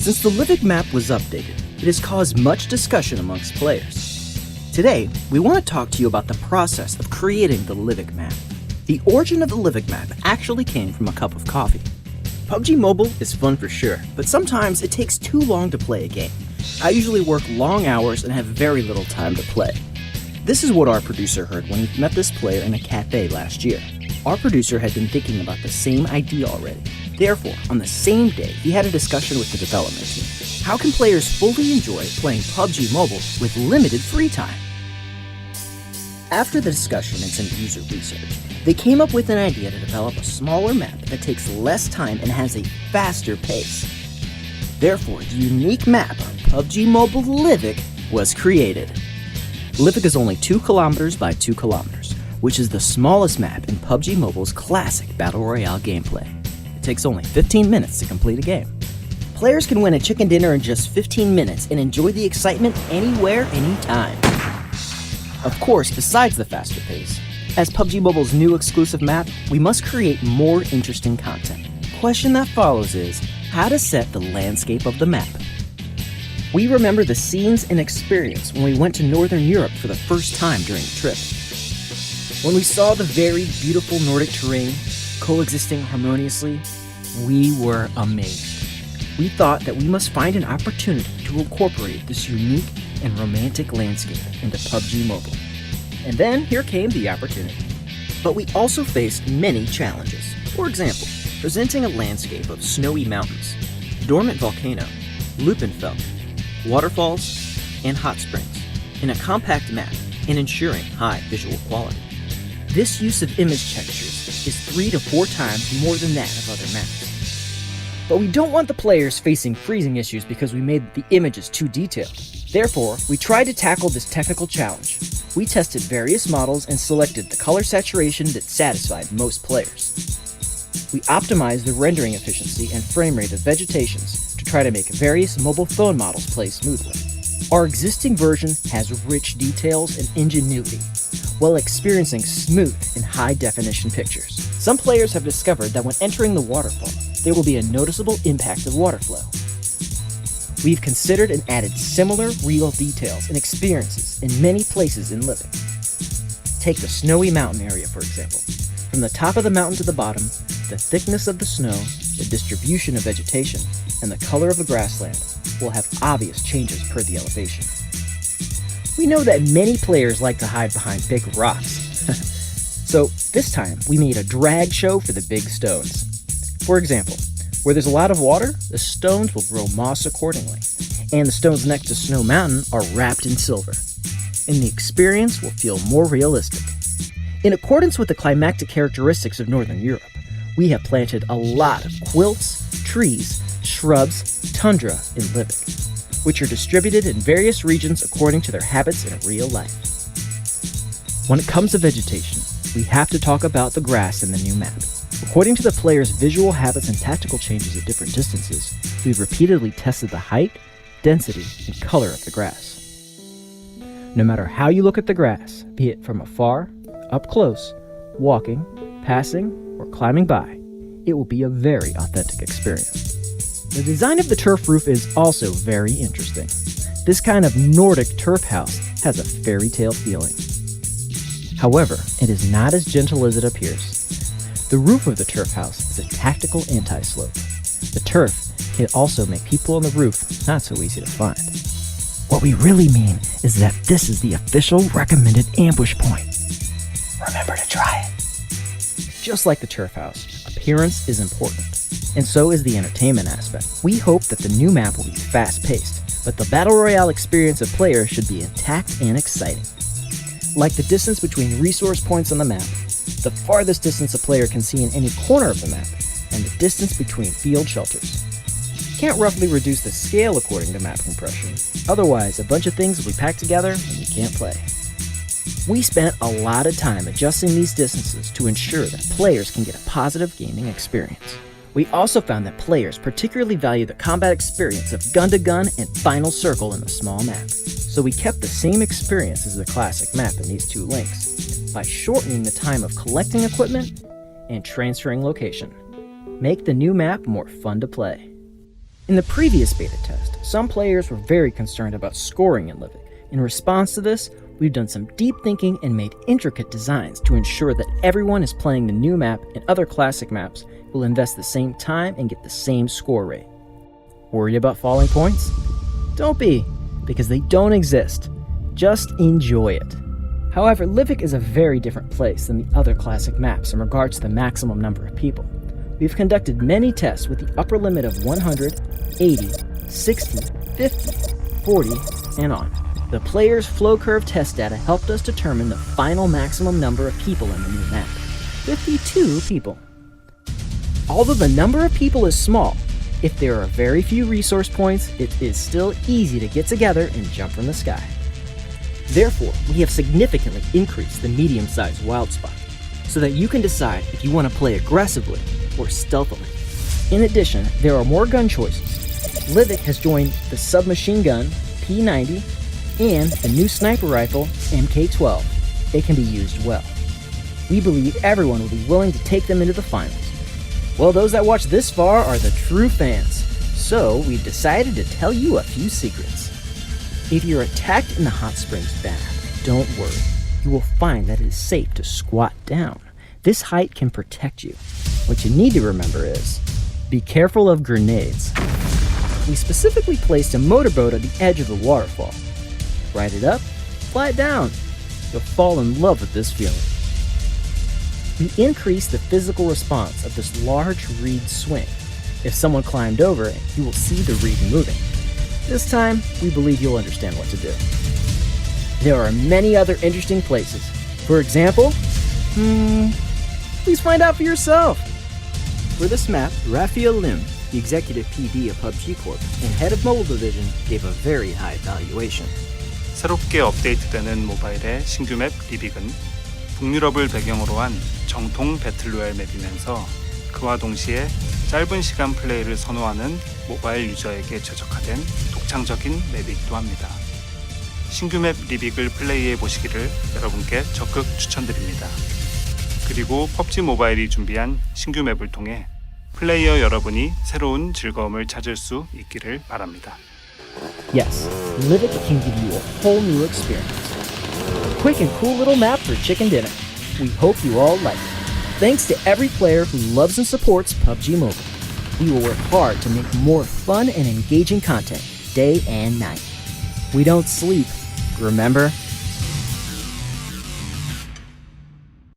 Since the Livic map was updated, it has caused much discussion amongst players. Today, we want to talk to you about the process of creating the Livic map. The origin of the Livic map actually came from a cup of coffee. PUBG Mobile is fun for sure, but sometimes it takes too long to play a game. I usually work long hours and have very little time to play. This is what our producer heard when he met this player in a cafe last year. Our producer had been thinking about the same idea already. Therefore, on the same day, he had a discussion with the development team. How can players fully enjoy playing PUBG Mobile with limited free time? After the discussion and some user research, they came up with an idea to develop a smaller map that takes less time and has a faster pace. Therefore, the unique map PUBG Mobile Livic was created. Livic is only 2 kilometers by 2 kilometers, which is the smallest map in PUBG Mobile's classic Battle Royale gameplay. It takes only 15 minutes to complete a game. Players can win a chicken dinner in just 15 minutes and enjoy the excitement anywhere, anytime. Of course, besides the faster pace, as PUBG Mobile's new exclusive map, we must create more interesting content. The question that follows is, how to set the landscape of the map. We remember the scenes and experience when we went to Northern Europe for the first time during the trip. When we saw the very beautiful Nordic terrain coexisting harmoniously, we were amazed. We thought that we must find an opportunity to incorporate this unique and romantic landscape into PUBG Mobile. And then here came the opportunity. But we also faced many challenges. For example, presenting a landscape of snowy mountains, dormant volcano, Lupenfeld, waterfalls, and hot springs in a compact map and ensuring high visual quality. This use of image textures is 3 to 4 times more than that of other maps. But we don't want the players facing freezing issues because we made the images too detailed. Therefore, we tried to tackle this technical challenge. We tested various models and selected the color saturation that satisfied most players. We optimized the rendering efficiency and frame rate of vegetations to try to make various mobile phone models play smoothly. Our existing version has rich details and ingenuity, while experiencing smooth and high-definition pictures. Some players have discovered that when entering the waterfall, there will be a noticeable impact of water flow. We've considered and added similar real details and experiences in many places in Livic. Take the snowy mountain area, for example. From the top of the mountain to the bottom, the thickness of the snow, the distribution of vegetation, and the color of the grassland will have obvious changes per the elevation. We know that many players like to hide behind big rocks. So this time, we made a drag show for the big stones. For example, where there's a lot of water, the stones will grow moss accordingly, and the stones next to Snow Mountain are wrapped in silver, and the experience will feel more realistic. In accordance with the climatic characteristics of Northern Europe, we have planted a lot of quilts, trees, shrubs, tundra in Livic, which are distributed in various regions according to their habits in real life. When it comes to vegetation, we have to talk about the grass in the new map. According to the player's visual habits and tactical changes at different distances, we've repeatedly tested the height, density, and color of the grass. No matter how you look at the grass, be it from afar, up close, walking, passing, or climbing by, it will be a very authentic experience. The design of the turf roof is also very interesting. This kind of Nordic turf house has a fairy tale feeling. However, it is not as gentle as it appears. The roof of the turf house is a tactical anti-slope. The turf can also make people on the roof not so easy to find. What we really mean is that this is the official recommended ambush point. Remember to try it. Just like the turf house, appearance is important, and so is the entertainment aspect. We hope that the new map will be fast-paced, but the Battle Royale experience of players should be intact and exciting. Like the distance between resource points on the map, the farthest distance a player can see in any corner of the map, and the distance between field shelters. You can't roughly reduce the scale according to map compression, otherwise a bunch of things will be packed together and you can't play. We spent a lot of time adjusting these distances to ensure that players can get a positive gaming experience. We also found that players particularly value the combat experience of gun-to-gun and final circle in the small map, so we kept the same experience as the classic map in these 2 links, by shortening the time of collecting equipment and transferring location. Make the new map more fun to play. In the previous beta test, some players were very concerned about scoring in Livid. In response to this, we've done some deep thinking and made intricate designs to ensure that everyone is playing the new map and other classic maps will invest the same time and get the same score rate. Worried about falling points? Don't be, because they don't exist. Just enjoy it. However, Livik is a very different place than the other classic maps in regards to the maximum number of people. We've conducted many tests with the upper limit of 100, 80, 60, 50, 40, and on. The player's flow curve test data helped us determine the final maximum number of people in the new map, 52 people. Although the number of people is small, if there are very few resource points, it is still easy to get together and jump from the sky. Therefore, we have significantly increased the medium-sized wild spot, so that you can decide if you want to play aggressively or stealthily. In addition, there are more gun choices. Livik has joined the submachine gun P90 and the new sniper rifle MK12. It can be used well. We believe everyone will be willing to take them into the finals. Well, those that watch this far are the true fans, so we've decided to tell you a few secrets. If you're attacked in the hot springs bath, don't worry. You will find that it is safe to squat down. This height can protect you. What you need to remember is, be careful of grenades. We specifically placed a motorboat at the edge of the waterfall. Ride it up, fly it down. You'll fall in love with this feeling. We increased the physical response of this large reed swing. If someone climbed over it, you will see the reed moving. This time, we believe you'll understand what to do. There are many other interesting places. For example, please find out for yourself. For this map, Raphael Lim, the executive PD of PUBG Corp and head of mobile division, gave a very high valuation. 새롭게 업데이트되는 모바일의 신규 맵 리빅은 북유럽을 배경으로 한 정통 배틀로얄 맵이면서 그와 동시에 짧은 시간 플레이를 선호하는 모바일 유저에게 최적화된 독창적인 맵이기도 합니다. 신규 맵 리빅을 플레이해 보시기를 여러분께 적극 추천드립니다. 그리고 PUBG 모바일이 준비한 신규 맵을 통해 플레이어 여러분이 새로운 즐거움을 찾을 수 있기를 바랍니다. Yes, Livik can give you a whole new experience. Quick and cool little map for chicken dinner. We hope you all like it. Thanks to every player who loves and supports PUBG Mobile. We will work hard to make more fun and engaging content day and night. We don't sleep, remember?